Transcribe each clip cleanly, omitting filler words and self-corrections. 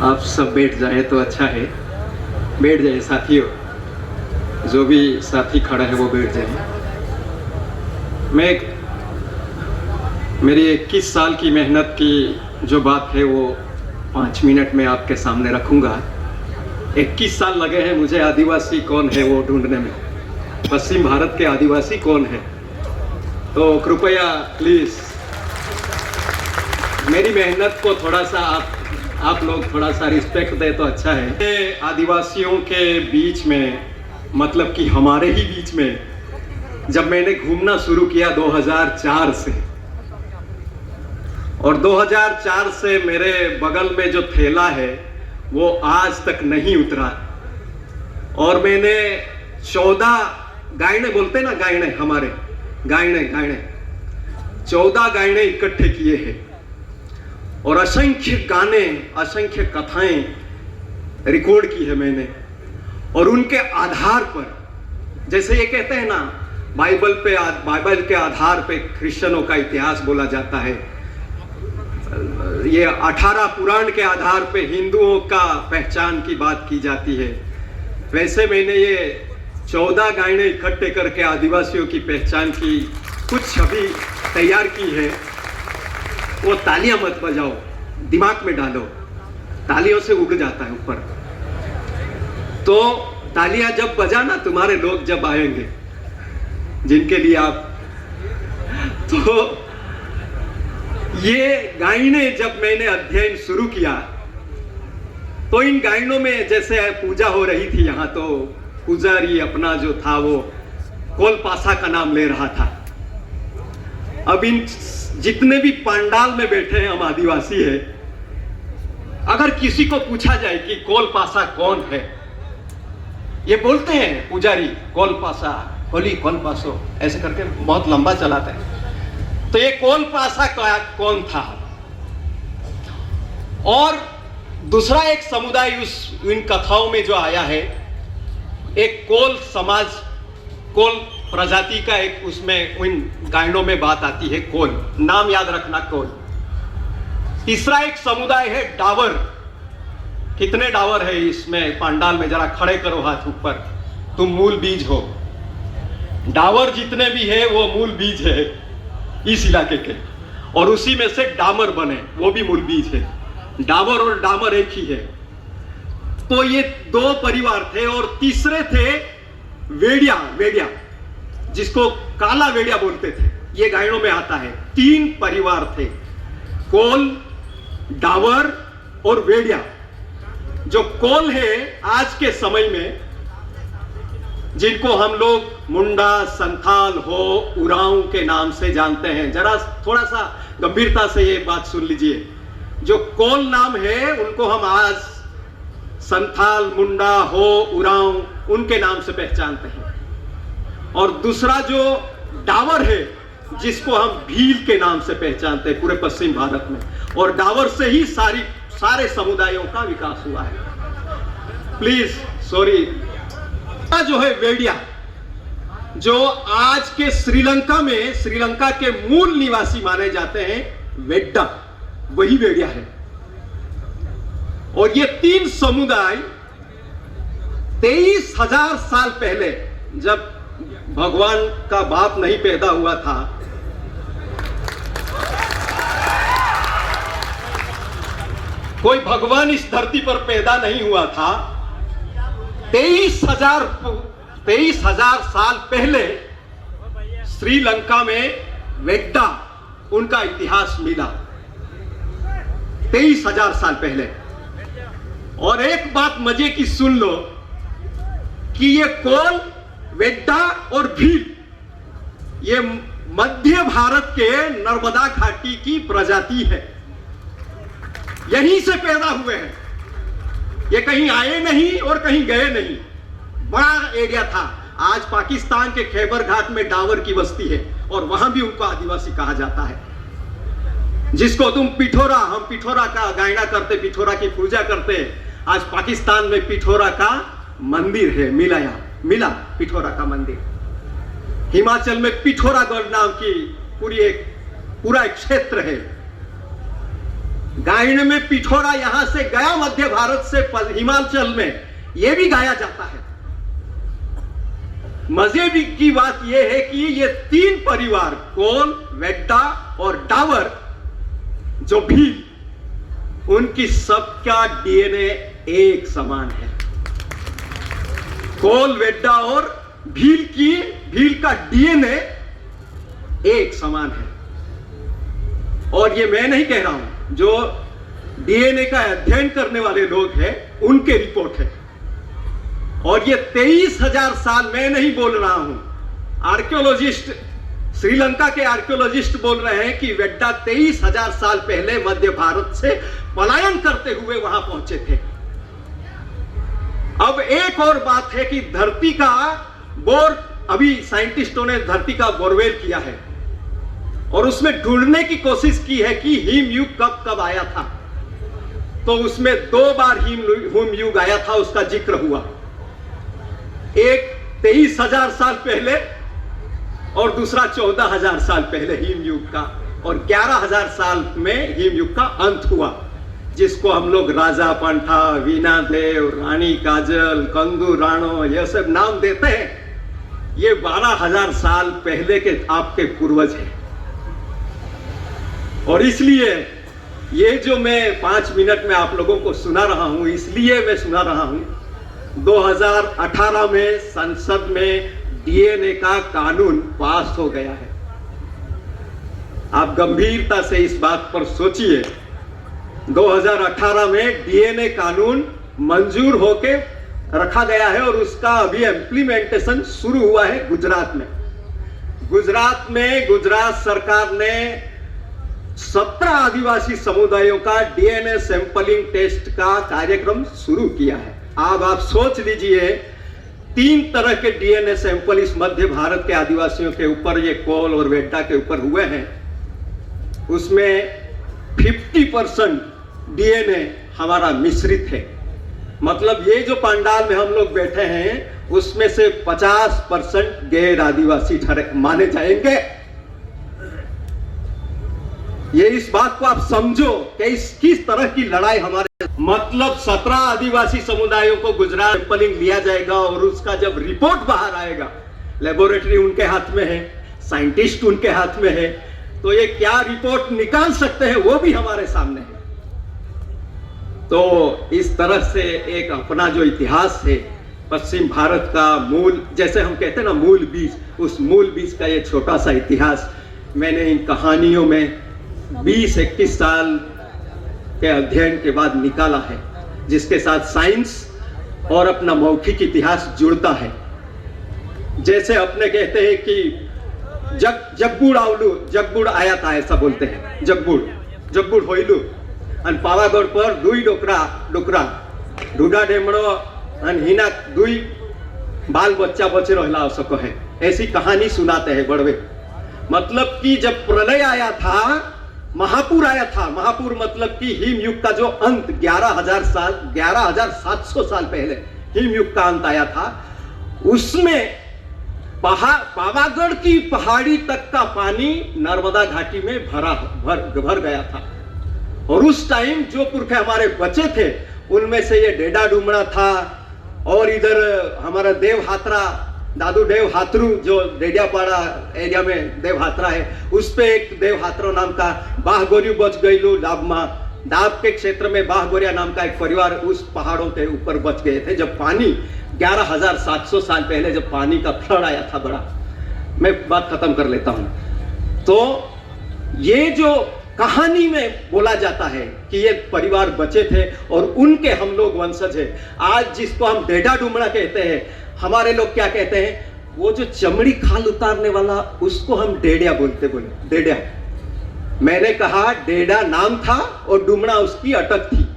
आप सब बैठ जाए तो अच्छा है। बैठ जाए साथियों, जो भी साथी खड़ा है वो बैठ जाए। मेरी 21 साल की मेहनत की जो बात है वो 5 मिनट में आपके सामने रखूंगा। 21 साल लगे हैं मुझे आदिवासी कौन है वो ढूंढने में, पश्चिम भारत के आदिवासी कौन है। तो कृपया प्लीज मेरी मेहनत को थोड़ा सा आप लोग थोड़ा सा रिस्पेक्ट दे तो अच्छा है। आदिवासियों के बीच में, मतलब कि हमारे ही बीच में, जब मैंने घूमना शुरू किया 2004 से, और 2004 से मेरे बगल में जो थैला है वो आज तक नहीं उतरा। और मैंने 14 गायने बोलते ना, गायने हमारे गायने 14 गायने इकट्ठे किए हैं और असंख्य गाने, असंख्य कथाएं रिकॉर्ड की है मैंने। और उनके आधार पर, जैसे ये कहते हैं ना, बाइबल के आधार पे क्रिश्चियनों का इतिहास बोला जाता है, ये 18 पुराण के आधार पे हिंदुओं का पहचान की बात की जाती है। वैसे मैंने ये 14 गायने इकट्ठे करके आदिवासियों की पहचान की कुछ अभी तैयार की है। वो तालियां मत बजाओ, दिमाग में डालो, तालियों से उड़ जाता है ऊपर। तो तालियां जब बजाना, तुम्हारे लोग जब आएंगे जिनके लिए आप, तो ये गायने जब मैंने अध्ययन शुरू किया तो इन गायनों में जैसे पूजा हो रही थी यहाँ, तो पुजारी अपना जो था वो कोलपासा का नाम ले रहा था। अब इन जितने भी पंडाल में बैठे हैं हम आदिवासी है, अगर किसी को पूछा जाए कि कोलपासा कौन है, ये बोलते हैं पुजारी कोलपासा, होली कोलपासो, ऐसे करके बहुत लंबा चलाते हैं। तो ये कोलपासा का कौन था? और दूसरा एक समुदाय इन कथाओं में जो आया है, एक कोल समाज, कोल प्रजाति का एक, उसमें उन गायनों में बात आती है कोल, नाम याद रखना कोल। तीसरा एक समुदाय है डावर। कितने डावर है इसमें पंडाल में? जरा खड़े करो हाथ ऊपर, तुम मूल बीज हो। डावर जितने भी है वो मूल बीज है इस इलाके के, और उसी में से डामर बने, वो भी मूल बीज है। डावर और डामर एक ही है। तो ये 2 परिवार थे। और तीसरे थे वेड़िया, जिसको काला वेड़िया बोलते थे, ये गायनों में आता है। 3 परिवार थे, कोल, डावर और वेड़िया। जो कोल है आज के समय में, जिनको हम लोग मुंडा, संथाल हो, उरांव के नाम से जानते हैं। जरा थोड़ा सा गंभीरता से ये बात सुन लीजिए। जो कोल नाम है उनको हम आज संथाल, मुंडा, हो, उरांव, उनके नाम से पहचानते हैं। और दूसरा जो डावर है, जिसको हम भील के नाम से पहचानते हैं पूरे पश्चिम भारत में। और डावर से ही सारे समुदायों का विकास हुआ है। Please sorry. जो है वेड़िया, जो आज के श्रीलंका के मूल निवासी माने जाते हैं, वेड्डा, वही वेड़िया है। और ये 3 समुदाय 23,000 साल पहले, जब भगवान का बाप नहीं पैदा हुआ था, कोई भगवान इस धरती पर पैदा नहीं हुआ था, 23,000 साल पहले श्रीलंका में वेड्डा, उनका इतिहास मिला 23,000 साल पहले। और एक बात मजे की सुन लो कि ये कोल, वेड्डा और भील, ये मध्य भारत के नर्मदा घाटी की प्रजाति है। यहीं से पैदा हुए हैं, ये कहीं आए नहीं और कहीं गए नहीं। बड़ा एरिया था। आज पाकिस्तान के खैबर घाट में डावर की बस्ती है और वहां भी उनको आदिवासी कहा जाता है। जिसको तुम पिठोरा, हम पिठोरा का गायना करते, पिठोरा की पूजा करते। आज पाकिस्तान में पिठोरा का मंदिर है, मिला पिठोरा का मंदिर। हिमाचल में पिठोरागढ़ नाम की पूरा एक क्षेत्र है। गायन में पिठोरा यहां से गया मध्य भारत से हिमाचल में, यह भी गाया जाता है। मजे की बात यह है कि ये तीन परिवार कोल, वेड्डा और डावर जो भील, उनकी सबका डीएनए एक समान है। कोल, वेड्डा और भील का डीएनए एक समान है। और ये मैं नहीं कह रहा हूं, जो डीएनए का अध्ययन करने वाले लोग हैं उनके रिपोर्ट है। और ये 23,000 साल मैं नहीं बोल रहा हूं, आर्कियोलॉजिस्ट, श्रीलंका के आर्कियोलॉजिस्ट बोल रहे हैं कि वेड्डा 23,000 साल पहले मध्य भारत से पलायन करते हुए वहां पहुंचे थे। अब एक और बात है कि धरती का बोर, अभी साइंटिस्टों ने धरती का बोरवेल किया है और उसमें ढूंढने की कोशिश की है कि हिम युग कब कब आया था। तो उसमें 2 बार हिम युग आया था, उसका जिक्र हुआ। एक 23,000 साल पहले और दूसरा 14,000 साल पहले हिम युग का, और 11,000 साल में हिम युग का अंत हुआ, जिसको हम लोग राजा पंठा, वीना देव, रानी काजल, कंदू राणो ये सब नाम देते हैं। ये 12,000 साल पहले के आपके पूर्वज हैं। और इसलिए ये जो मैं 5 मिनट में आप लोगों को सुना रहा हूं, इसलिए मैं सुना रहा हूं, 2018 में संसद में डीएनए का कानून पास हो गया है। आप गंभीरता से इस बात पर सोचिए, 2018 में डीएनए कानून मंजूर होके रखा गया है और उसका अभी इम्प्लीमेंटेशन शुरू हुआ है गुजरात में। गुजरात सरकार ने 17 आदिवासी समुदायों का डीएनए सैंपलिंग टेस्ट का कार्यक्रम शुरू किया है। अब आप सोच लीजिए, 3 तरह के डीएनए सैंपल इस मध्य भारत के आदिवासियों के ऊपर, ये कोल और वेड्डा के ऊपर हुए हैं। उसमें 50% डीएनए हमारा मिश्रित है। मतलब ये जो पंडाल में हम लोग बैठे हैं उसमें से 50% गैर आदिवासी माने जाएंगे। ये इस बात को आप समझो कि किस तरह की लड़ाई हमारे, मतलब 17 आदिवासी समुदायों को गुजरात सैंपलिंग लिया जाएगा और उसका जब रिपोर्ट बाहर आएगा, लेबोरेटरी उनके हाथ में है, साइंटिस्ट उनके हाथ में है, तो ये क्या रिपोर्ट निकाल सकते हैं वो भी हमारे सामने है। तो इस तरह से एक अपना जो इतिहास है पश्चिम भारत का मूल, जैसे हम कहते हैं ना मूल बीज, उस मूल बीज का ये छोटा सा इतिहास मैंने इन कहानियों में 20-21 साल के अध्ययन के बाद निकाला है, जिसके साथ साइंस और अपना मौखिक इतिहास जुड़ता है। जैसे अपने कहते हैं कि जगबुड़ आवलू, जगबुड़ आया था, ऐसा बोलते हैं, जगबुड़ होइलू अन पावागढ़ पर 2 डोकरा ढूढ़ा डेमड़ो अन हिना 2 बाल बच्चा बचे रहला सको है, ऐसी कहानी सुनाते हैं बड़वे। मतलब कि जब प्रलय आया था, महापुर आया था, महापुर मतलब कि हिम युग का जो अंत 11,700 साल पहले हिम युग का अंत आया था, उसमें पावागढ़ की पहाड़ी तक का पानी नर्मदा घाटी में भर गया था। और उस टाइम जो पुरखे हमारे बचे थे उनमें से ये डेडा डुमड़ा था, और इधर हमारा देव हात्रा, दादू देव हाथरू जो डेडियापाड़ा एरिया में देव हात्रा है, उस पे एक देव हात्रो नाम का बाहगोरी बच गईलू। दाब के क्षेत्र में बाहगोरिया नाम का एक परिवार उस पहाड़ों के ऊपर बच गए थे जब पानी 11,700 साल पहले जब पानी का फ्लड आया था बड़ा। मैं बात खत्म कर लेता हूं। तो ये जो कहानी में बोला जाता है कि ये परिवार बचे थे और उनके हम लोग वंशज हैं। आज जिसको हम डेढ़ा डुमड़ा कहते हैं, हमारे लोग क्या कहते हैं, वो जो चमड़ी खाल उतारने वाला उसको हम डेढ़िया बोले डेढ़िया। मैंने कहा डेढ़ा नाम था और डुमड़ा उसकी अटक थी,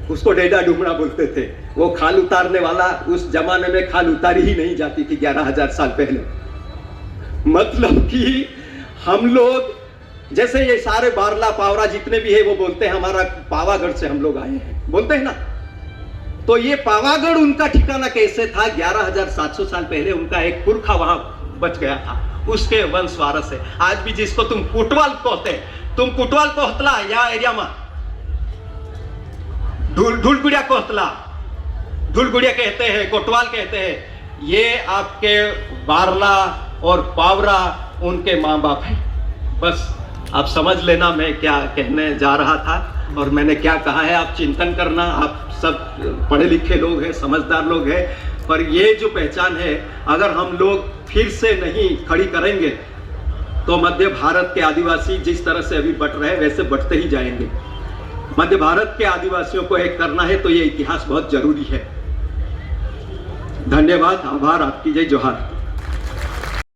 उसको डेढ़ा डुमड़ा बोलते थे। वो खाल उतारने वाला, उस जमाने में खाल उतारी ही नहीं जाती थी 11,000 साल पहले। मतलब कि हम लोग जैसे ये सारे बारला पावरा जितने भी है वो बोलते हैं हमारा पावागढ़ से हम लोग आए हैं, बोलते हैं ना। तो ये पावागढ़ उनका ठिकाना कैसे था, 11,700 साल पहले उनका एक पुरखा वहां बच गया था, उसके वंश वारस है। आज भी जिसको तुम कोटवाल कहते हैं, तुम कुटवाल कोहतला या एरिया में ढूलगुड़िया कोहतला, ढूलगुड़िया कहते हैं, कोटवाल कहते हैं, ये आपके बारला और पावरा उनके माँ बाप हैं। बस आप समझ लेना मैं क्या कहने जा रहा था और मैंने क्या कहा है। आप चिंतन करना, आप सब पढ़े लिखे लोग हैं, समझदार लोग हैं, पर ये जो पहचान है अगर हम लोग फिर से नहीं खड़ी करेंगे तो मध्य भारत के आदिवासी जिस तरह से अभी बट रहे हैं वैसे बढ़ते ही जाएंगे। मध्य भारत के आदिवासियों को एक करना है तो ये इतिहास बहुत जरूरी है। धन्यवाद, आभार, आपकी जय जोहार।